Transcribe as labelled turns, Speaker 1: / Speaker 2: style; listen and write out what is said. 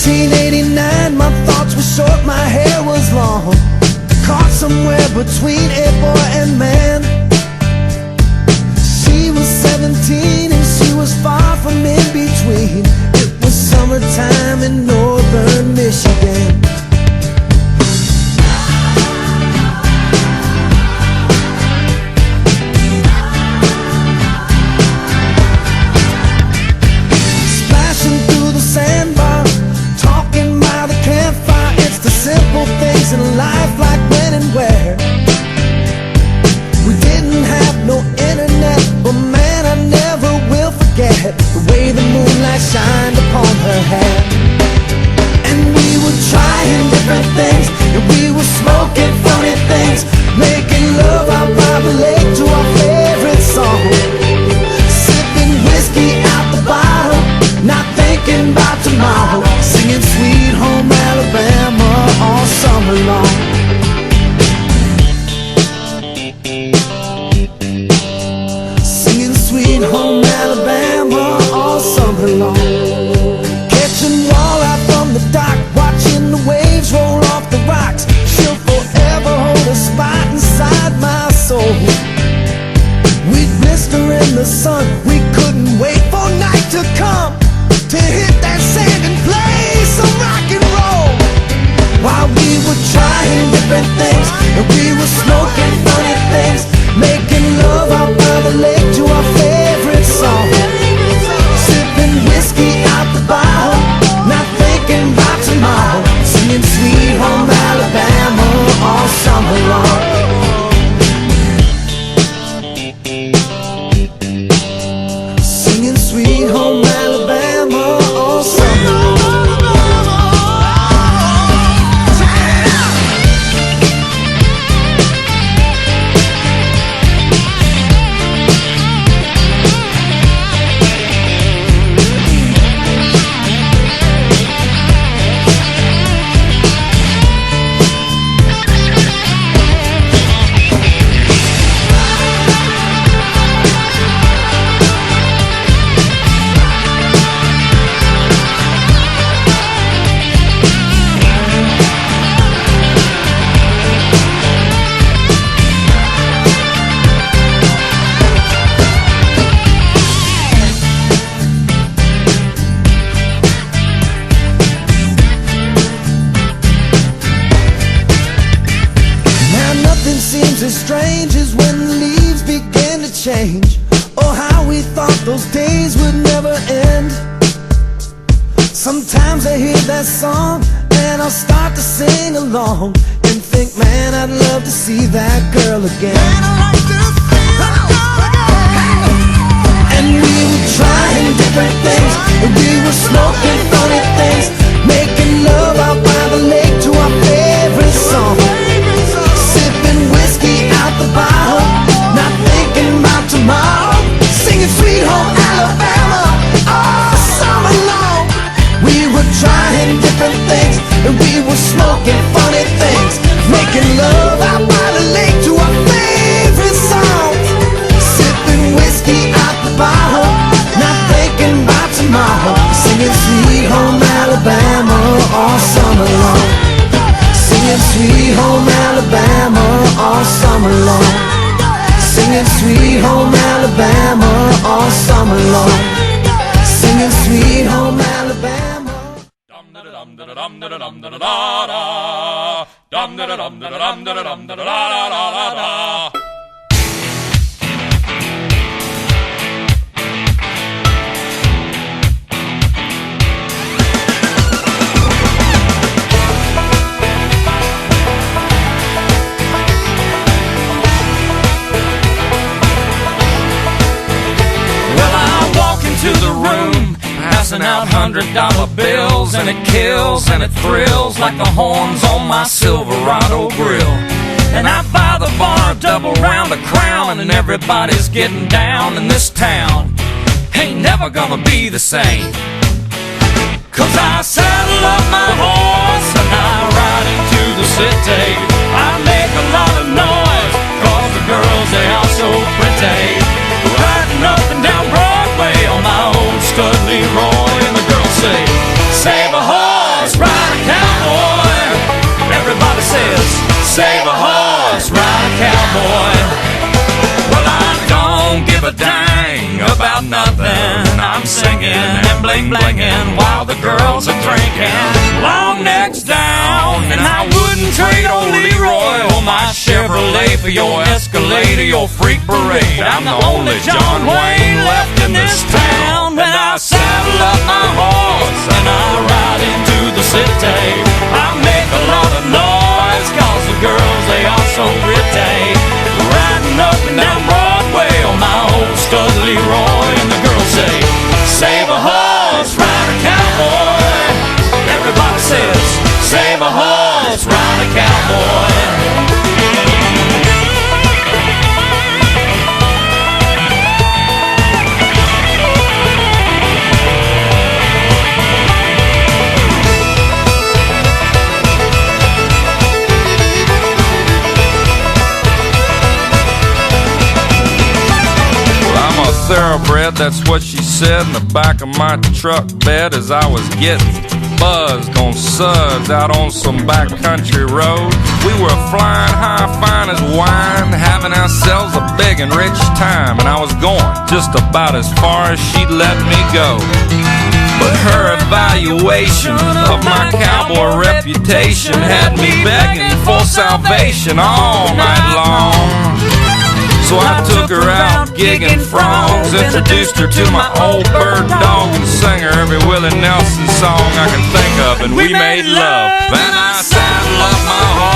Speaker 1: 1989, my thoughts were short, my hair was long, caught somewhere between a boy and man. She was 17 and she was far from in between. It was summertime in northern Michigan. Splashing through the sandbar, talking by the campfire. It's the simple things in life, like when and where. We didn't have no internet, but man, I never will forget the way the moonlight shined upon her hair. And we were trying different things, and we were smoking funny things, making love out by the lake to our favorite song, sipping whiskey out the bottle, not thinking about tomorrow, singing Sweet Home Alabama all summer long. Singing Sweet Home Alabama all summer long. Catching walleye from the dock, watching the waves roll off the rocks. She'll forever hold a spot inside my soul. We'd blister in the sun, we couldn't wait for night to come to hit that sand and play some rock and roll. While we were trying different things, and we were smoking funny things, making love out by the lake to our favorite song, sipping whiskey out the bottle, not thinking about tomorrow, singing Sweet Home Alabama all summer long. Singing Sweet Home Alabama all summer long. Seems as strange as when the leaves began to change. Oh, how we thought those days would never end. Sometimes I hear that song and I'll start to sing along and think, man, I'd love to see that girl again. Man, I'd like to see that girl again. And we were trying different things, and we were smoking funny things, making love out by the lake to our favorite song, sipping whiskey out the bottle, not thinking about tomorrow, singing Sweet Home Alabama all summer long. We were trying different things, and we were smoking funny things, making love out by the lake to our favorite song, sipping whiskey out the bottle, not thinking about tomorrow, singing Sweet Home Alabama all summer long. Singing Sweet Home Alabama all summer long. Singing Sweet Home Alabama all summer long. Singing Sweet Home Alabama. Dum da dum da dum da dum da da. Dum da dum da dum da dum da da. To the room, passing out $100 bills, and it kills and it thrills like the horns on my Silverado grill. And I buy the bar a double round of Crown, and everybody's getting down in this town. Ain't never gonna be the same, 'cause I saddle up my horse and I ride into the city. I make a lot of noise, 'cause the girls, they are so pretty. Riding up and down Broadway on my old stud Leroy, and the girls say, save a horse,
Speaker 2: a dang about nothing. I'm singing and bling-blinging while the girls are drinking. Long necks down, and I wouldn't trade old Leroy or my Chevrolet for your Escalade or your freak parade. I'm the only John Wayne left in this town. When I saddle up my horse and I ride into the city, I make a lot of noise, cause the girls, they are so pretty. Riding up and down Broadway on my old stud Leroy, and the girls say, save a horse, ride a cowboy. Everybody says, save a horse, ride a cowboy. Thoroughbred, that's what she said in the back of my truck bed as I was getting buzzed on suds out on some backcountry road. We were flying high, fine as wine, having ourselves a big and rich time, and I was going just about as far as she'd let me go. But her evaluation of my cowboy reputation had me begging for salvation all night long. So I took her out gigging frogs, introduced her to my old bird dog, and sang her every Willie Nelson song I can think of, and we made love. And I saddled up my horse